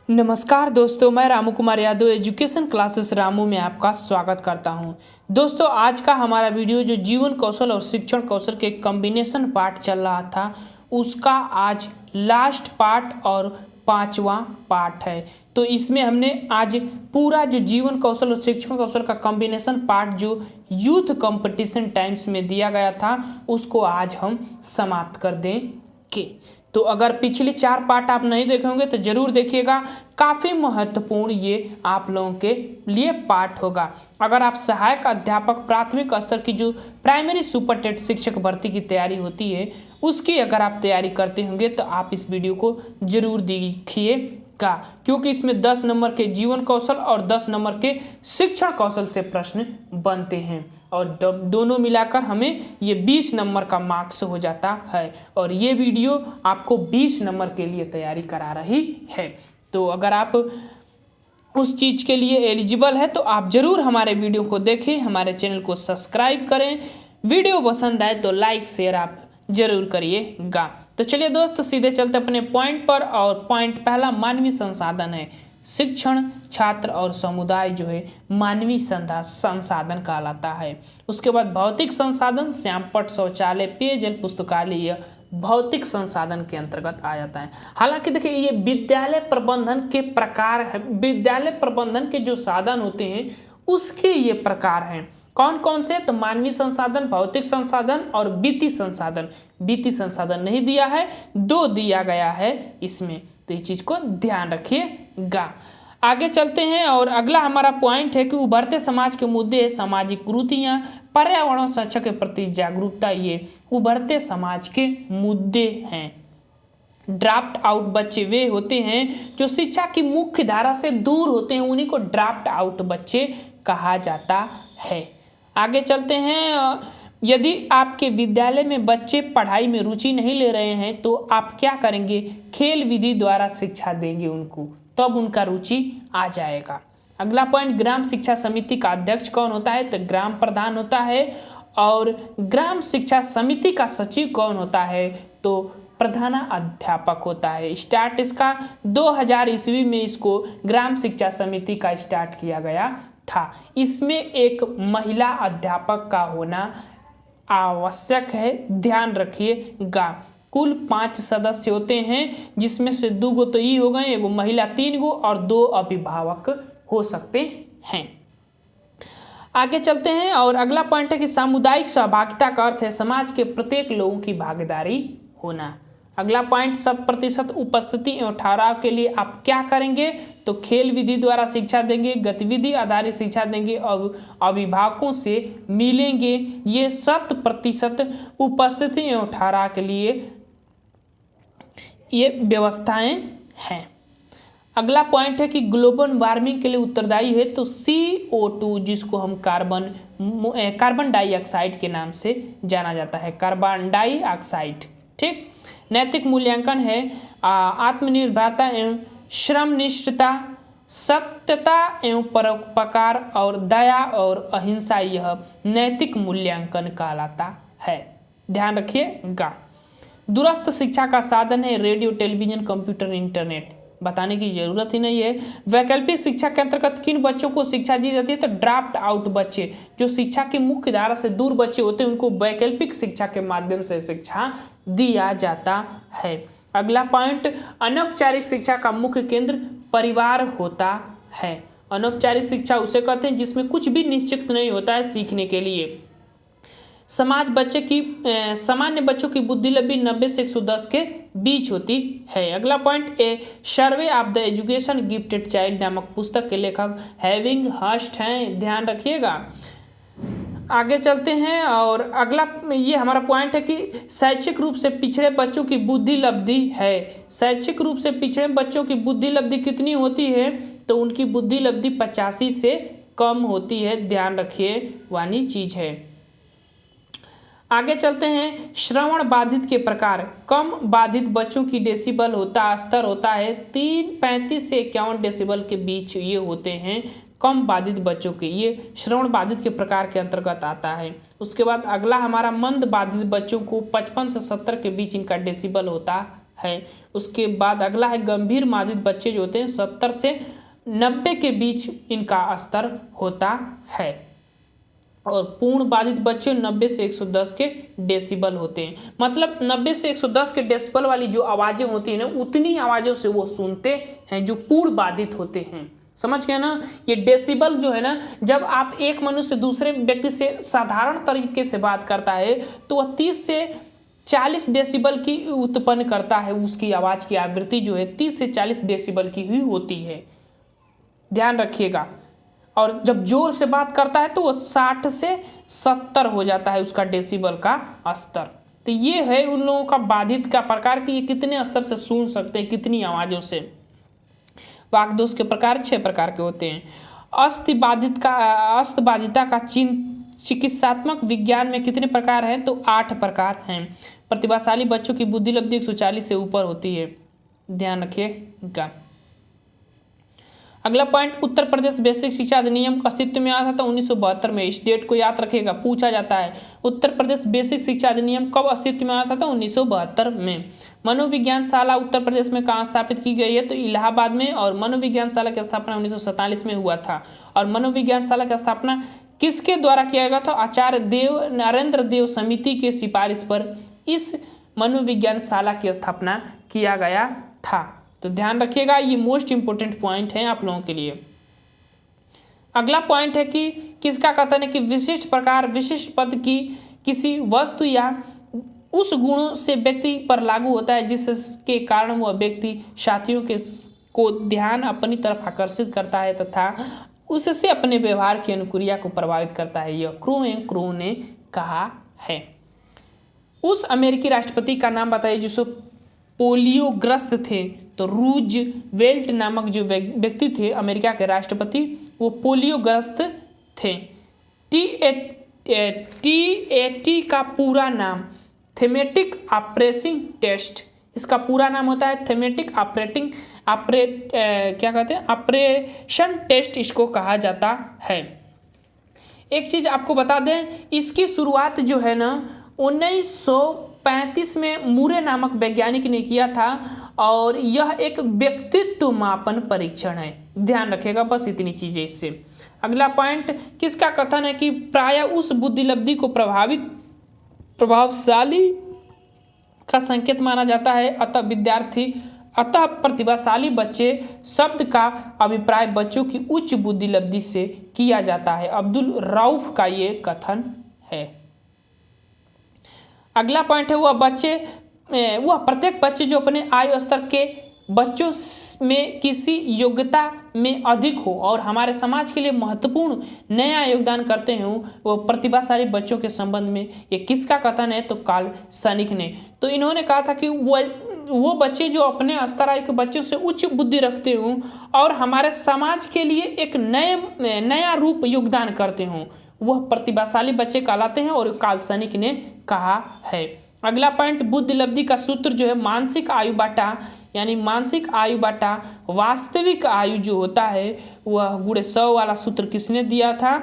नमस्कार दोस्तों, मैं रामू कुमार यादव एजुकेशन क्लासेस रामू में आपका स्वागत करता हूं। दोस्तों, आज का हमारा वीडियो जो जीवन कौशल और शिक्षण कौशल के कॉम्बिनेशन पार्ट चल रहा था, उसका आज लास्ट पार्ट और 5वां पार्ट है। तो इसमें हमने आज पूरा जो जीवन कौशल और शिक्षण कौशल का कॉम्बिनेशन पार्ट जो यूथ कंपटीशन टाइम्स में दिया गया था, उसको आज हम समाप्त कर देंगे। तो अगर पिछली 4 पार्ट आप नहीं देखे होंगे तो जरूर देखिएगा, काफ़ी महत्वपूर्ण ये आप लोगों के लिए पार्ट होगा। अगर आप सहायक अध्यापक प्राथमिक स्तर की जो प्राइमरी सुपरटेट शिक्षक भर्ती की तैयारी होती है, उसकी अगर आप तैयारी करते होंगे तो आप इस वीडियो को जरूर देखिएगा, क्योंकि इसमें 10 नंबर के जीवन कौशल और 10 नंबर के शिक्षण कौशल से प्रश्न बनते हैं और दोनों मिलाकर हमें ये 20 नंबर का मार्क्स हो जाता है। और ये वीडियो आपको 20 नंबर के लिए तैयारी करा रही है। तो अगर आप उस चीज़ के लिए एलिजिबल है तो आप ज़रूर हमारे वीडियो को देखें, हमारे चैनल को सब्सक्राइब करें। वीडियो पसंद आए तो लाइक शेयर आप जरूर करिएगा। तो चलिए दोस्त, सीधे चलते अपने पॉइंट पर। और पॉइंट पहला मानवीय संसाधन है। शिक्षण, छात्र और समुदाय जो है मानवीय संसाधन कहलाता है। उसके बाद भौतिक संसाधन, श्यामपट्ट, शौचालय, पेयजल, पुस्तकालय, यह भौतिक संसाधन के अंतर्गत आ जाता है। हालांकि देखिए, ये विद्यालय प्रबंधन के प्रकार है। विद्यालय प्रबंधन के जो साधन होते हैं उसके ये प्रकार हैं। कौन कौन से? तो मानवीय संसाधन, भौतिक संसाधन और वित्तीय संसाधन। वित्तीय संसाधन नहीं दिया है, 2 दिया गया है इसमें, तो इस चीज को ध्यान रखिएगा। आगे चलते हैं और अगला हमारा पॉइंट है कि उभरते समाज के मुद्दे, सामाजिक कुरीतियां, पर्यावरण संरक्षण के प्रति जागरूकता, ये उभरते समाज के मुद्दे हैं। ड्राफ्ट आउट बच्चे वे होते हैं जो शिक्षा की मुख्य धारा से दूर होते हैं, उन्हीं को ड्राफ्ट आउट बच्चे कहा जाता है। आगे चलते हैं। यदि आपके विद्यालय में बच्चे पढ़ाई में रुचि नहीं ले रहे हैं तो आप क्या करेंगे? खेल विधि द्वारा शिक्षा देंगे उनको, तब उनका रुचि आ जाएगा। अगला पॉइंट, ग्राम शिक्षा समिति का अध्यक्ष कौन होता है? तो ग्राम प्रधान होता है। और ग्राम शिक्षा समिति का सचिव कौन होता है? तो प्रधानाध्यापक होता है। स्टार्ट इसका 2000 ईस्वी में इसको ग्राम शिक्षा समिति का स्टार्ट किया गया था। इसमें एक महिला अध्यापक का होना आवश्यक है, ध्यान रखिएगा। कुल 5 सदस्य होते हैं, जिसमें से 2 गो तो ये हो गए, 1 महिला, 3 गो और 2 अभिभावक हो सकते हैं। आगे चलते हैं और अगला पॉइंट है कि सामुदायिक सहभागिता का अर्थ है समाज के प्रत्येक लोगों की भागीदारी होना। अगला पॉइंट, 100% उपस्थिति एवं ठहराव के लिए आप क्या करेंगे? तो खेल विधि द्वारा शिक्षा देंगे, गतिविधि आधारित शिक्षा देंगे और अभिभावकों से मिलेंगे। ये 100% उपस्थिति एवं ठहराव के लिए ये व्यवस्थाएं हैं। अगला पॉइंट है कि ग्लोबल वार्मिंग के लिए उत्तरदायी है तो CO2, जिसको हम कार्बन डाइऑक्साइड के नाम से जाना जाता है, कार्बन डाइऑक्साइड। ठीक। नैतिक मूल्यांकन है आत्मनिर्भरता एवं श्रमनिष्ठता, सत्यता एवं परोपकार और दया और अहिंसा, यह नैतिक मूल्यांकन कहलाता है, ध्यान रखिएगा। दूरस्थ शिक्षा का साधन है रेडियो, टेलीविजन, कंप्यूटर, इंटरनेट, बताने की जरूरत ही नहीं है। वैकल्पिक शिक्षा के अंतर्गत किन बच्चों को शिक्षा दी जाती है? तो ड्राफ्ट आउट बच्चे, जो शिक्षा की मुख्य धारा से दूर बच्चे होते हैं, उनको वैकल्पिक शिक्षा के माध्यम से शिक्षा दिया जाता है। अगला पॉइंट, अनौपचारिक शिक्षा का मुख्य केंद्र परिवार होता है। अनौपचारिक शिक्षा उसे कहते हैं जिसमें कुछ भी निश्चित नहीं होता है सीखने के लिए। सामान्य बच्चों की बुद्धि लब्धि 90 से 110 के बीच होती है। अगला point, A survey of the education gifted child नामक पुस्तक के लेखक हैविंग हर्स्ट हैं, ध्यान रखिएगा। आगे चलते हैं और अगला ये हमारा पॉइंट है कि शैक्षिक रूप से पिछड़े बच्चों की बुद्धि लब्धि है। शैक्षिक रूप से पिछड़े बच्चों की बुद्धि लब्धि कितनी होती है? तो उनकी बुद्धि लब्धि 85 से कम होती है, ध्यान रखिए वाली चीज है। आगे चलते हैं, श्रवण बाधित के प्रकार। कम बाधित बच्चों की डेसिबल स्तर होता है 35 से 51 डेसिबल के बीच, ये होते हैं कम बाधित बच्चों के, ये श्रवण बाधित के प्रकार के अंतर्गत आता है। उसके बाद अगला हमारा मंद बाधित बच्चों को 55 से 70 के बीच इनका डेसिबल होता है। उसके बाद अगला है गंभीर बाधित बच्चे जो होते हैं 70 से 90 के बीच इनका स्तर होता है और पूर्ण बाधित बच्चे 90 से 110 के डेसिबल होते हैं। मतलब 90 से 110 के डेसिबल वाली जो आवाज़ें होती हैं ना, उतनी आवाज़ों से वो सुनते हैं जो पूर्ण बाधित होते हैं। समझ गए ना। ये डेसिबल जो है ना, जब आप एक मनुष्य दूसरे व्यक्ति से साधारण तरीके से बात करता है तो वह 30 से 40 डेसिबल की उत्पन्न करता है। उसकी आवाज़ की आवृत्ति जो है 30 से 40 डेसिबल की ही होती है, ध्यान रखिएगा। और जब जोर से बात करता है तो वो 60 से 70 हो जाता है उसका डेसिबल का स्तर। तो ये है उन लोगों का बाधित का प्रकार कि ये कितने स्तर से सुन सकते हैं, कितनी आवाज़ों से। वाक् दोष के प्रकार 6 प्रकार के होते हैं। अस्तबाधिता का चिकित्सात्मक विज्ञान में कितने प्रकार हैं? तो 8 प्रकार हैं। प्रतिभाशाली बच्चों की बुद्धि लब्धि 140 से ऊपर होती है, ध्यान रखिएगा। अगला पॉइंट, उत्तर प्रदेश बेसिक शिक्षा अधिनियम अस्तित्व में आया था तो 1972 में। इस डेट को याद रखिएगा, पूछा जाता है। उत्तर प्रदेश बेसिक शिक्षा अधिनियम कब अस्तित्व में आया था तो 1972 में। मनोविज्ञान शाला उत्तर प्रदेश में कहाँ स्थापित की गई है? तो इलाहाबाद में। और मनोविज्ञान शाला की स्थापना 1947 में हुआ था। और मनोविज्ञान शाला की स्थापना किसके द्वारा किया गया था? आचार्य देव नरेंद्र देव समिति के सिफारिश पर इस मनोविज्ञान शाला की स्थापना किया गया था। तो ध्यान रखिएगा, ये मोस्ट इंपोर्टेंट पॉइंट है आप लोगों के लिए। अगला पॉइंट है कि किसका कथन है कि विशिष्ट प्रकार विशिष्ट पद की किसी वस्तु या उस गुणों से व्यक्ति पर लागू होता है जिसके कारण वह व्यक्ति साथियों को ध्यान अपनी तरफ आकर्षित करता है तथा उससे अपने व्यवहार की अनुक्रिया को प्रभावित करता है। यह क्रो ने कहा है। उस अमेरिकी राष्ट्रपति का नाम बताइए जिसको पोलियोग्रस्त थे। तो रूजवेल्ट नामक जो व्यक्ति थे अमेरिका के राष्ट्रपति, वो पोलियोग्रस्त थे। टी का पूरा नाम थेमेटिक ऑपरेटिंग टेस्ट, इसका पूरा नाम होता है थेमेटिक ऑपरेशन टेस्ट इसको कहा जाता है। एक चीज आपको बता दें, इसकी शुरुआत जो है ना 1935 में मुरे नामक वैज्ञानिक ने किया था और यह एक व्यक्तित्व मापन परीक्षण है, ध्यान रखिएगा। बस इतनी चीजें इससे। अगला पॉइंट, किसका कथन है कि प्राय उस बुद्धिलब्धि को प्रभावशाली का संकेत माना जाता है, अतः प्रतिभाशाली बच्चे शब्द का अभिप्राय बच्चों की उच्च बुद्धिलब्धि से किया जाता है। अब्दुल रऊफ का ये कथन है। अगला पॉइंट है वह प्रत्येक बच्चे जो अपने आयु स्तर के बच्चों में किसी योग्यता में अधिक हो और हमारे समाज के लिए महत्वपूर्ण नया योगदान करते हैं, वो प्रतिभाशाली बच्चों के संबंध में ये किसका कथन है? तो कार्ल सैनिक ने। तो इन्होंने कहा था कि वो बच्चे जो अपने स्तर आयु के बच्चों से उच्च बुद्धि रखते हों और हमारे समाज के लिए एक नया रूप योगदान करते हों, वह प्रतिभाशाली बच्चे कहलाते हैं और कार्ल सैनिक ने कहा है। अगला पॉइंट, बुद्धिलब्धि का सूत्र जो है मानसिक आयु बाटा, यानी मानसिक आयु बाटा वास्तविक आयु जो होता है वह गुणे 100 वाला सूत्र किसने दिया था?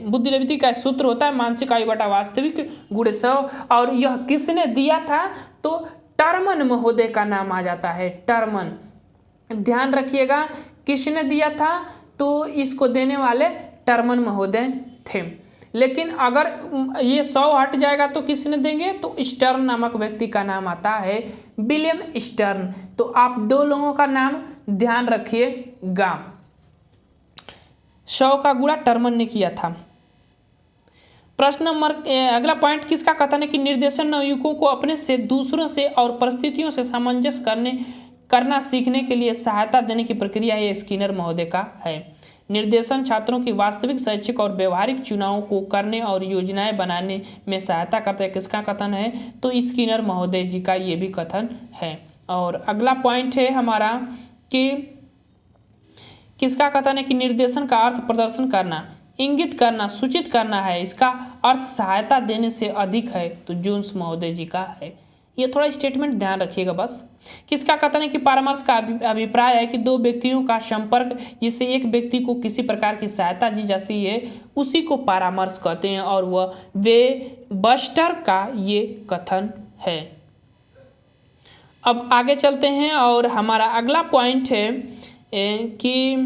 बुद्धिलब्धि का सूत्र होता है मानसिक आयु बाटा वास्तविक गुणे 100, और यह किसने दिया था? तो टर्मन महोदय का नाम आ जाता है, टर्मन। ध्यान रखिएगा, किसने दिया था? तो इसको देने वाले टर्मन महोदय थे। लेकिन अगर ये 100 हट जाएगा तो किसने देंगे? तो स्टर्न नामक व्यक्ति का नाम आता है, विलियम स्टर्न। तो आप 2 लोगों का नाम ध्यान रखिएगा। 100 का गुणा टर्मन ने किया था। प्रश्न नंबर अगला पॉइंट, किसका कथन है कि निर्देशन नवयुवकों को अपने से दूसरों से और परिस्थितियों से सामंजस्य करना सीखने के लिए सहायता देने की प्रक्रिया है? स्किनर महोदय का है। निर्देशन छात्रों की वास्तविक शैक्षिक और व्यवहारिक चुनावों को करने और योजनाएं बनाने में सहायता करता है, किसका कथन है? तो स्किनर महोदय जी का ये भी कथन है। और अगला पॉइंट है हमारा कि किसका कथन है कि निर्देशन का अर्थ प्रदर्शन करना, इंगित करना, सूचित करना है, इसका अर्थ सहायता देने से अधिक है, तो जोन्स महोदय जी का है। ये थोड़ा स्टेटमेंट ध्यान रखिएगा बस। किसका कथन है कि परामर्श का अभिप्राय है कि 2 व्यक्तियों का संपर्क जिससे एक व्यक्ति को किसी प्रकार की सहायता दी जाती है उसी को परामर्श कहते हैं, और वह वेबस्टर का ये कथन है। अब आगे चलते हैं और हमारा अगला पॉइंट है कि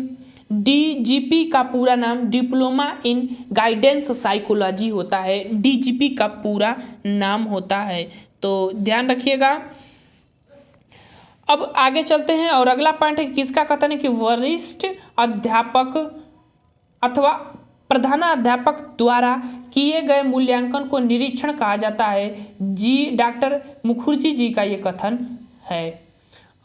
डीजीपी का पूरा नाम डिप्लोमा इन गाइडेंस साइकोलॉजी होता है। डीजीपी का पूरा नाम होता है, तो ध्यान रखिएगा। अब आगे चलते हैं और अगला पॉइंट है किसका कथन है कि वरिष्ठ अध्यापक अथवा प्रधानाध्यापक द्वारा किए गए मूल्यांकन को निरीक्षण कहा जाता है। डॉक्टर मुखर्जी जी का ये कथन है।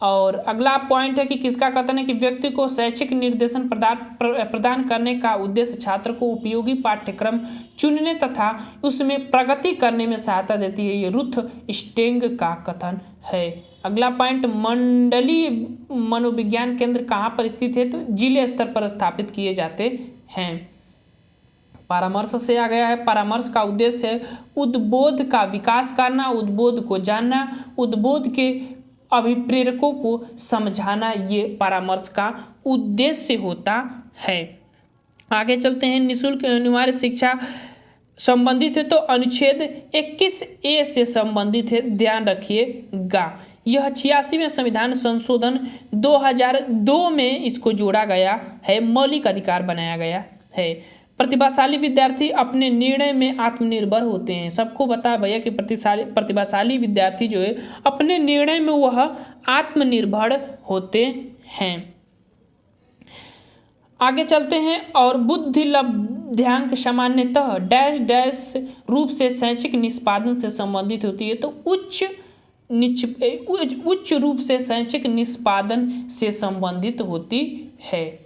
और अगला पॉइंट है कि किसका कथन है कि व्यक्ति को शैक्षिक निर्देशन प्रदान करने का उद्देश्य छात्र को उपयोगी पाठ्यक्रम चुनने तथा उसमें प्रगति करने में सहायता देती है। ये रुथ स्टेंग का कथन है। अगला पॉइंट मंडलीय मनोविज्ञान केंद्र कहाँ पर स्थित है, तो जिले स्तर पर स्थापित किए जाते हैं। परामर्श से आ गया है। परामर्श का उद्देश्य है उद्बोध का विकास करना, उद्बोध को जानना, उद्बोध के अभिप्रेरकों को समझाना, ये परामर्श का उद्देश्य होता है। आगे चलते हैं। निःशुल्क अनिवार्य शिक्षा संबंधित है तो अनुच्छेद 21A से संबंधित है, ध्यान रखिएगा। यह 86वें संविधान संशोधन 2002 में इसको जोड़ा गया है, मौलिक अधिकार बनाया गया है। प्रतिभाशाली विद्यार्थी अपने निर्णय में आत्मनिर्भर होते हैं। सबको पता भैया कि प्रतिभाशाली विद्यार्थी जो है अपने निर्णय में वह आत्मनिर्भर होते हैं। आगे चलते हैं और बुद्धि लब्ध्यांक सामान्यतः डैश डैश रूप से शैक्षिक निष्पादन से संबंधित होती है, तो उच्च रूप से शैक्षिक निष्पादन से संबंधित होती है।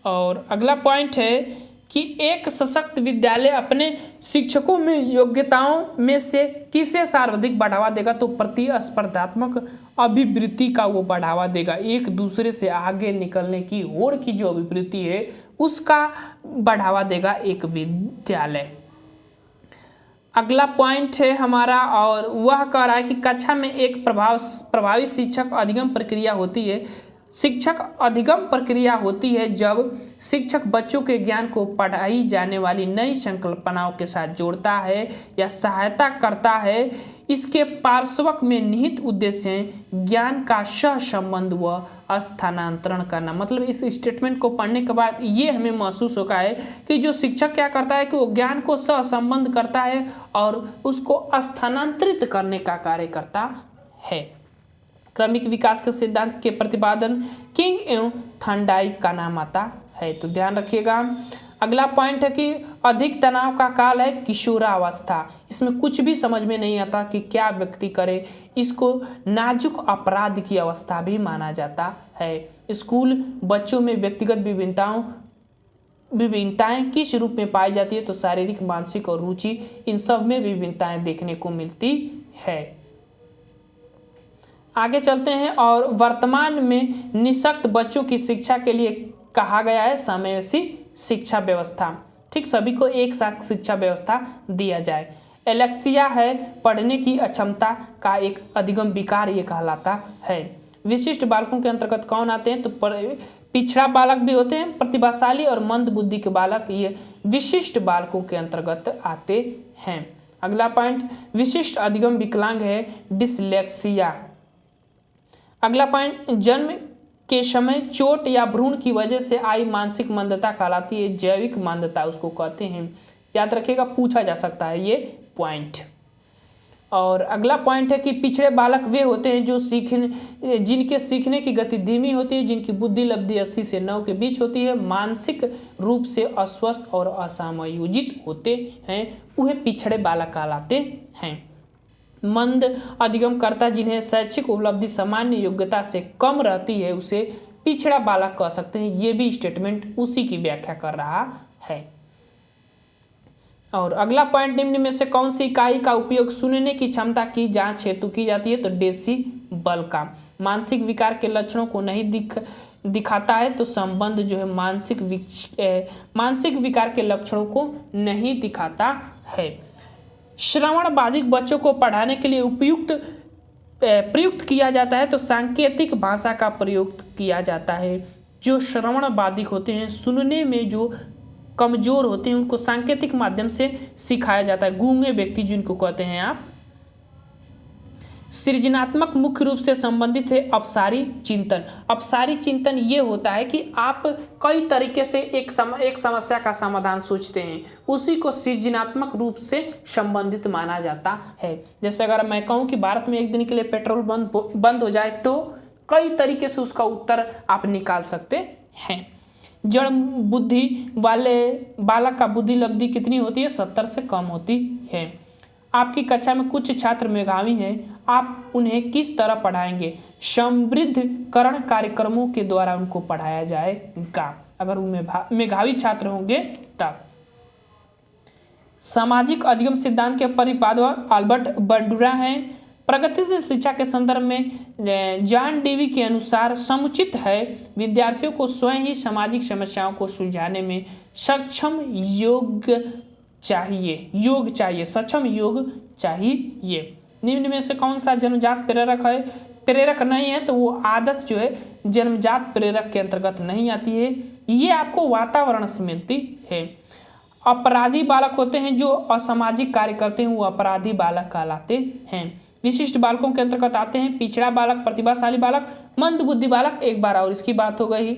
और अगला पॉइंट है कि एक सशक्त विद्यालय अपने शिक्षकों में योग्यताओं में से किसे सर्वाधिक बढ़ावा देगा, तो प्रतिस्पर्धात्मक अभिवृत्ति का वो बढ़ावा देगा। एक दूसरे से आगे निकलने की होड़ की जो अभिवृत्ति है उसका बढ़ावा देगा एक विद्यालय। अगला पॉइंट है हमारा और वह कह रहा है कि कक्षा में एक प्रभावी शिक्षक अधिगम प्रक्रिया होती है। शिक्षक अधिगम प्रक्रिया होती है जब शिक्षक बच्चों के ज्ञान को पढ़ाई जाने वाली नई संकल्पनाओं के साथ जोड़ता है या सहायता करता है। इसके पार्श्वक में निहित उद्देश्य है ज्ञान का सहसंबंध व स्थानांतरण करना। मतलब इस स्टेटमेंट को पढ़ने के बाद ये हमें महसूस होता है कि जो शिक्षक क्या करता है कि वो ज्ञान को सहसंबंध करता है और उसको स्थानांतरित करने का कार्य करता है। क्रमिक विकास के सिद्धांत के प्रतिपादन किंग एवं थॉर्नडाइक का नाम आता है, तो ध्यान रखिएगा। अगला पॉइंट है कि अधिक तनाव का काल है किशोरावस्था। इसमें कुछ भी समझ में नहीं आता कि क्या व्यक्ति करे, इसको नाजुक अपराध की अवस्था भी माना जाता है। स्कूल बच्चों में व्यक्तिगत विभिन्नताएं किस रूप में पाई जाती है, तो शारीरिक, मानसिक और रुचि, इन सब में विभिन्नताएं देखने को मिलती है। आगे चलते हैं और वर्तमान में निःशक्त बच्चों की शिक्षा के लिए कहा गया है समावेशी शिक्षा व्यवस्था। ठीक, सभी को एक साथ शिक्षा व्यवस्था दिया जाए। एलेक्सिया है पढ़ने की अक्षमता का एक अधिगम विकार ये कहलाता है। विशिष्ट बालकों के अंतर्गत कौन आते हैं, तो पिछड़ा बालक भी होते हैं। प्रतिभाशाली और मंद बुद्धि के बालक ये विशिष्ट बालकों के अंतर्गत आते हैं। अगला पॉइंट विशिष्ट अधिगम विकलांग है डिसलेक्सिया। अगला पॉइंट जन्म के समय चोट या भ्रूण की वजह से आई मानसिक मंदता कहलाती है। जैविक मंदता उसको कहते हैं, याद रखिएगा, पूछा जा सकता है ये पॉइंट। और अगला पॉइंट है कि पिछड़े बालक वे होते हैं जो जिनके सीखने की गति धीमी होती है, जिनकी बुद्धि लब्धि 80 से 9 के बीच होती है, मानसिक रूप से अस्वस्थ और असमायोजित होते हैं, वह पिछड़े बालक कहलाते हैं। मंद अधिगमकर्ता जिन्हें शैक्षिक उपलब्धि सामान्य योग्यता से कम रहती है उसे पिछड़ा बालक कह सकते हैं। ये भी स्टेटमेंट उसी की व्याख्या कर रहा है। और अगला पॉइंट निम्न में से कौन सी इकाई का उपयोग सुनने की क्षमता की जांच हेतु की जाती है, तो डेसिबल का। मानसिक विकार के लक्षणों को नहीं दिखाता है, तो संबंध जो है मानसिक विकार के लक्षणों को नहीं दिखाता है। श्रवण बाधित बच्चों को पढ़ाने के लिए प्रयुक्त किया जाता है, तो सांकेतिक भाषा का प्रयोग किया जाता है। जो श्रवण बाधित होते हैं, सुनने में जो कमजोर होते हैं, उनको सांकेतिक माध्यम से सिखाया जाता है। गूंगे व्यक्ति जिनको कहते हैं आप। सृजनात्मक मुख्य रूप से संबंधित है अपसारी चिंतन। अपसारी चिंतन ये होता है कि आप कई तरीके से एक समस्या का समाधान सोचते हैं, उसी को सृजनात्मक रूप से संबंधित माना जाता है। जैसे अगर मैं कहूँ कि भारत में एक दिन के लिए पेट्रोल बंद हो जाए तो कई तरीके से उसका उत्तर आप निकाल सकते हैं। जड़ बुद्धि वाले बालक का बुद्धि लब्धि कितनी होती है? 70 से कम होती है। आपकी कक्षा में कुछ छात्र मेधावी हैं, आप उन्हें किस तरह पढ़ाएंगे? समृद्धकरण कार्यक्रमों के द्वारा उनको पढ़ाया जाएगा, अगर उनमें मेधावी छात्र होंगे तब। सामाजिक अधिगम सिद्धांत के प्रतिपादक अल्बर्ट बंडूरा हैं। प्रगतिशील शिक्षा के संदर्भ में जॉन डेवी के अनुसार समुचित है विद्यार्थियों को स्वयं ही सामाजिक समस्याओं को सुलझाने में सक्षम योग चाहिए, सक्षम योग चाहिए। निम्न में से कौन सा जन्मजात प्रेरक है? प्रेरक नहीं है तो वो आदत जो है जन्मजात प्रेरक के अंतर्गत नहीं आती है, ये आपको वातावरण से मिलती है। अपराधी बालक होते हैं जो असामाजिक कार्य करते हैं, वो अपराधी बालक कहलाते हैं। विशिष्ट बालकों के अंतर्गत आते हैं पिछड़ा बालक, प्रतिभाशाली बालक, मंदबुद्धि बालक। एक बार और इसकी बात हो गई।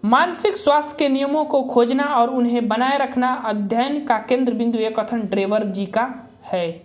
मानसिक स्वास्थ्य के नियमों को खोजना और उन्हें बनाए रखना अध्ययन का केंद्र बिंदु एक कथन ड्रेवर जी का है।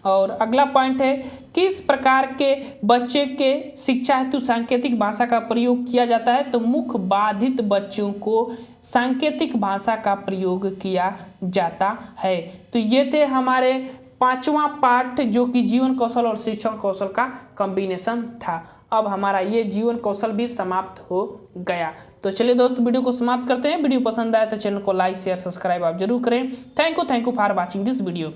और अगला पॉइंट है, किस प्रकार के बच्चे के शिक्षा हेतु सांकेतिक भाषा का प्रयोग किया जाता है? तो मुख बाधित बच्चों को सांकेतिक भाषा का प्रयोग किया जाता है। तो ये थे हमारे 5वां पाठ जो कि जीवन कौशल और शिक्षण कौशल का कॉम्बिनेशन था। अब हमारा ये जीवन कौशल भी समाप्त हो गया। तो चलिए दोस्त वीडियो को समाप्त करते हैं। वीडियो पसंद आया तो चैनल को लाइक शेयर सब्सक्राइब आप जरूर करें। Thank you for watching this video.